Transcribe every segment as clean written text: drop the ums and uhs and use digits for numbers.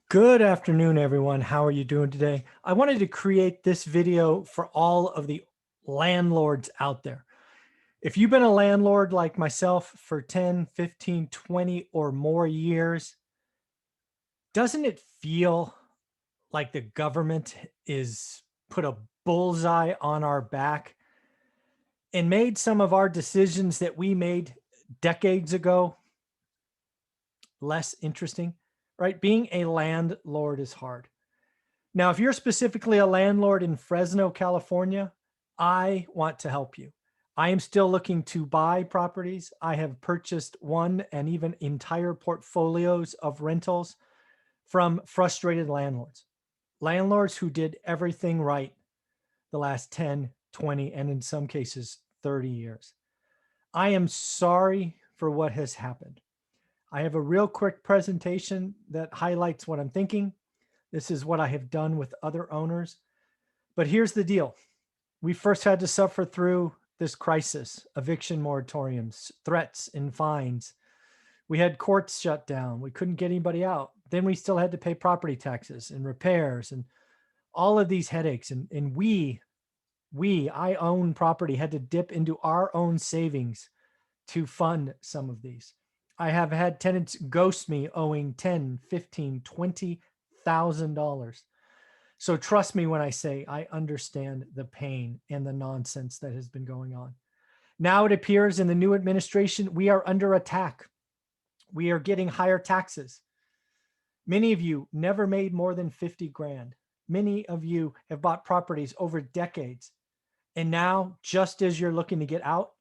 Good afternoon, everyone. How are you doing today? I wanted to create this video for all of the landlords out there. If you've been a landlord like myself for 10, 15, 20 or more years, doesn't it feel like the government is put a bullseye on our back and made some of our decisions that we made decades ago less interesting, right? Being a landlord is hard. Now, if you're specifically a landlord in Fresno, California, I want to help you. I am still looking to buy properties. I have purchased one and even entire portfolios of rentals from frustrated landlords, landlords who did everything right the last 10, 20, and in some cases, 30 years. I am sorry for what has happened. I have a real quick presentation that highlights what I'm thinking. This is what I have done with other owners. But here's the deal. We first had to suffer through this crisis, eviction moratoriums, threats and fines. We had courts shut down. We couldn't get anybody out. Then we still had to pay property taxes and repairs and all of these headaches. And I own property, had to dip into our own savings to fund some of these. I have had tenants ghost me owing 10, 15, $20,000. So trust me when I say I understand the pain and the nonsense that has been going on. Now it appears in the new administration, we are under attack. We are getting higher taxes. Many of you never made more than 50 grand. Many of you have bought properties over decades. And now, just as you're looking to get out,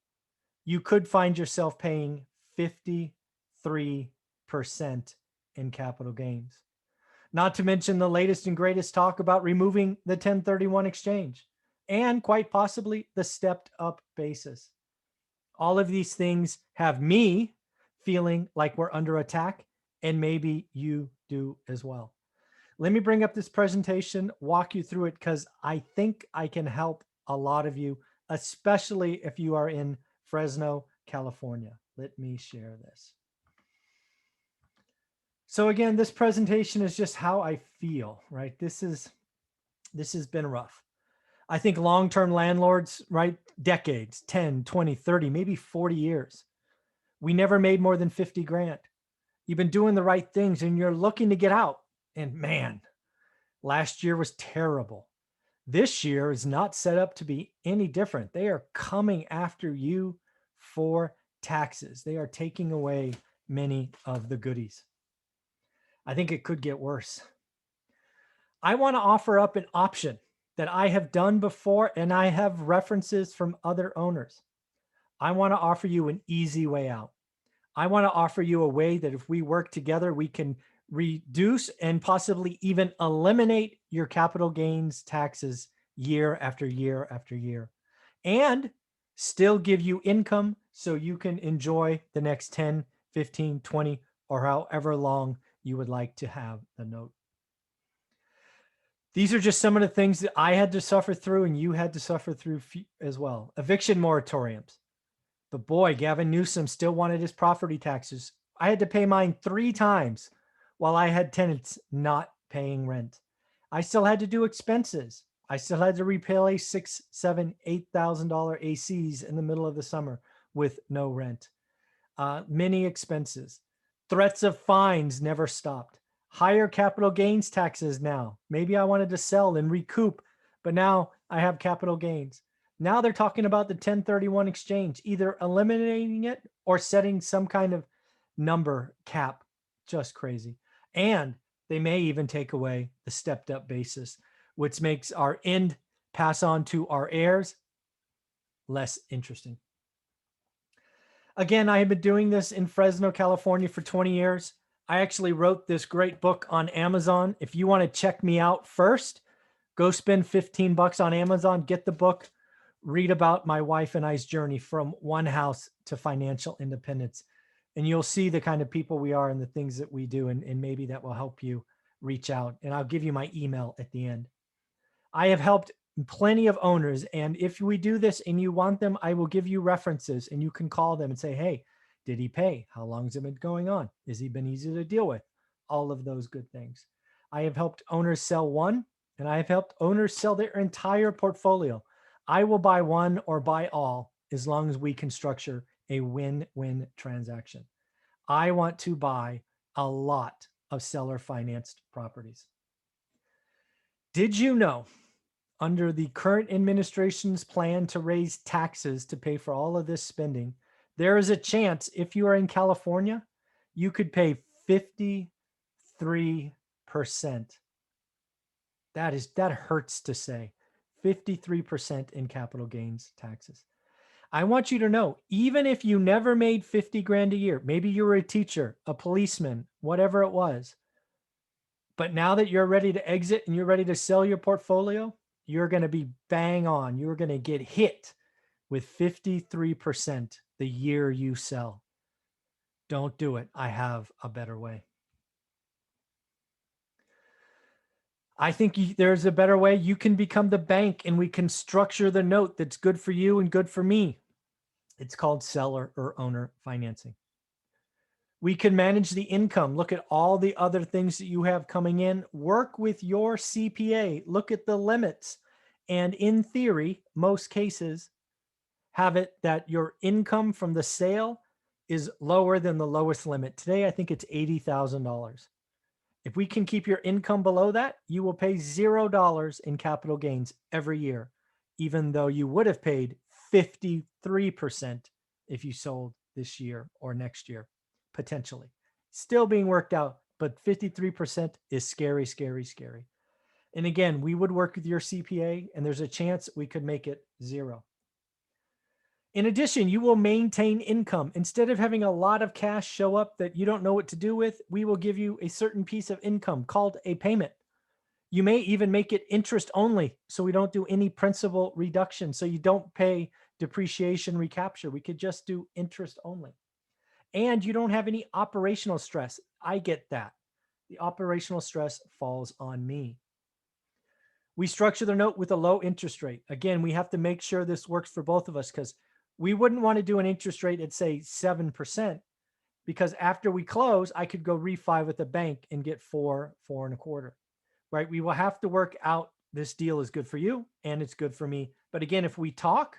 you could find yourself paying 53% in capital gains. Not to mention the latest and greatest talk about removing the 1031 exchange and quite possibly the stepped up basis. All of these things have me feeling like we're under attack, and maybe you do as well. Let me bring up this presentation, walk you through it, because I think I can help a lot of you, especially if you are in Fresno, California. Let me share this. So again, this presentation is just how I feel, right? This has been rough. I think long-term landlords, right? Decades, 10, 20, 30, maybe 40 years. We never made more than 50 grand. You've been doing the right things and you're looking to get out. And man, last year was terrible. This year is not set up to be any different. They are coming after you for taxes. They are taking away many of the goodies. I think it could get worse. I want to offer up an option that I have done before, and I have references from other owners. I want to offer you an easy way out. I want to offer you a way that if we work together, we can reduce and possibly even eliminate your capital gains taxes year after year after year, and still give you income so you can enjoy the next 10, 15, 20, or however long you would like to have the note. These are just some of the things that I had to suffer through and you had to suffer through as well. Eviction moratoriums. But boy, Gavin Newsom still wanted his property taxes. I had to pay mine 3 times while I had tenants not paying rent. I still had to do expenses. I still had to repay $6,000, $7,000, $8,000 ACs in the middle of the summer with no rent. Many expenses. Threats of fines never stopped. Higher capital gains taxes now. Maybe I wanted to sell and recoup, but now I have capital gains. Now they're talking about the 1031 exchange, either eliminating it or setting some kind of number cap. Just crazy. And they may even take away the stepped up basis, which makes our end pass on to our heirs less interesting. Again, I have been doing this in Fresno, California for 20 years. I actually wrote this great book on Amazon. If you want to check me out first, go spend 15 bucks on Amazon, get the book, read about my wife and I's journey from one house to financial independence. And you'll see the kind of people we are and the things that we do. And maybe that will help you reach out. And I'll give you my email at the end. I have helped plenty of owners. And if we do this and you want them, I will give you references and you can call them and say, hey, did he pay? How long has it been going on? Has he been easy to deal with? All of those good things. I have helped owners sell one, and I have helped owners sell their entire portfolio. I will buy one or buy all as long as we can structure a win-win transaction. I want to buy a lot of seller financed properties. Did you know, under the current administration's plan to raise taxes to pay for all of this spending, there is a chance, if you are in California, you could pay 53%. That hurts to say. 53% in capital gains taxes. I want you to know, even if you never made 50 grand a year, maybe you were a teacher, a policeman, whatever it was, but now that you're ready to exit and you're ready to sell your portfolio, you're going to be bang on. You're going to get hit with 53% the year you sell. Don't do it. I have a better way. I think there's a better way. You can become the bank and we can structure the note that's good for you and good for me. It's called seller or owner financing. We can manage the income. Look at all the other things that you have coming in. Work with your CPA. Look at the limits. And in theory, most cases have it that your income from the sale is lower than the lowest limit. Today, I think it's $80,000. If we can keep your income below that, you will pay $0 in capital gains every year, even though you would have paid 53% if you sold this year or next year, potentially. Still being worked out, but 53% is scary, scary, scary. And again, we would work with your CPA, and there's a chance we could make it 0. In addition, you will maintain income. Instead of having a lot of cash show up that you don't know what to do with, we will give you a certain piece of income called a payment. You may even make it interest only, so we don't do any principal reduction, so you don't pay depreciation recapture. We could just do interest only. And you don't have any operational stress. I get that. The operational stress falls on me. We structure the note with a low interest rate. Again, we have to make sure this works for both of us, because we wouldn't want to do an interest rate at, say, 7%, because after we close, I could go refi with the bank and get 4.25%, right? We will have to work out this deal is good for you and it's good for me. But again, if we talk,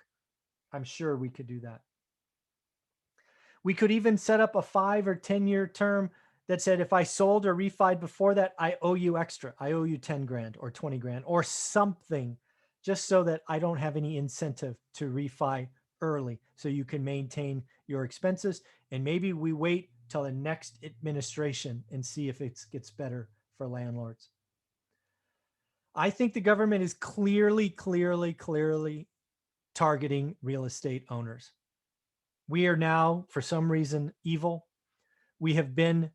I'm sure we could do that. We could even set up a 5 or 10-year term that said, if I sold or refied before that, I owe you extra. I owe you 10 grand or 20 grand or something, just so that I don't have any incentive to refi early, so you can maintain your expenses. And maybe we wait till the next administration and see if it gets better for landlords. I think the government is clearly targeting real estate owners. We are now, for some reason, evil. We have been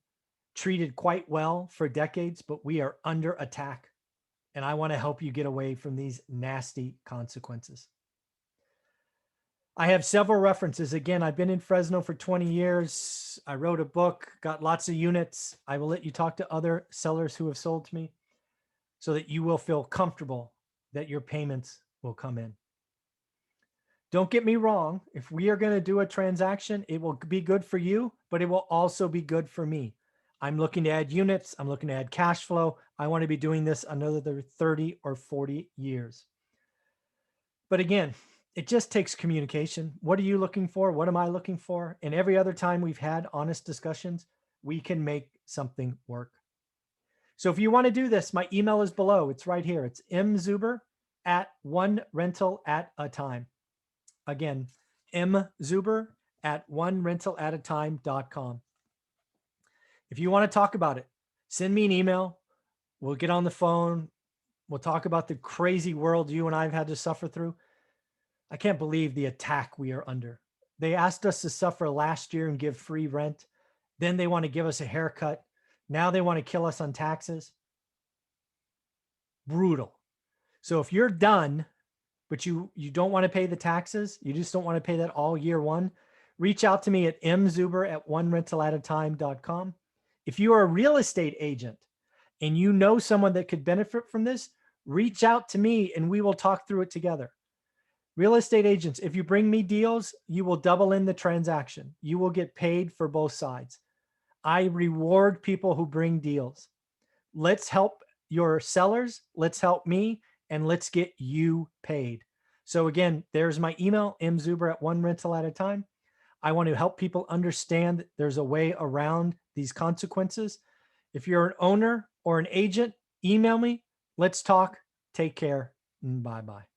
treated quite well for decades, but we are under attack. And I want to help you get away from these nasty consequences. I have several references. Again, I've been in Fresno for 20 years. I wrote a book, got lots of units. I will let you talk to other sellers who have sold to me so that you will feel comfortable that your payments will come in. Don't get me wrong. If we are going to do a transaction, it will be good for you, but it will also be good for me. I'm looking to add units. I'm looking to add cash flow. I want to be doing this another 30 or 40 years. But again, it just takes communication. What are you looking for? What am I looking for? And every other time we've had honest discussions, we can make something work. So if you want to do this, my email is below. It's right here. It's mzuber@onerental@a-time. Again, mzuber@onerental@a-time.com. If you want to talk about it, send me an email. We'll get on the phone. We'll talk about the crazy world you and I have had to suffer through. I can't believe the attack we are under. They asked us to suffer last year and give free rent. Then they want to give us a haircut. Now they want to kill us on taxes. Brutal. So if you're done, but you don't want to pay the taxes, you just don't want to pay that all year one, reach out to me at mzuber@onerental@a-time.com. If you are a real estate agent and you know someone that could benefit from this, reach out to me and we will talk through it together. Real estate agents, if you bring me deals, you will double in the transaction. You will get paid for both sides. I reward people who bring deals. Let's help your sellers. Let's help me and let's get you paid. So again, there's my email, mzuber at one rental at a time. I want to help people understand that there's a way around these consequences. If you're an owner or an agent, email me. Let's talk. Take care. Bye bye.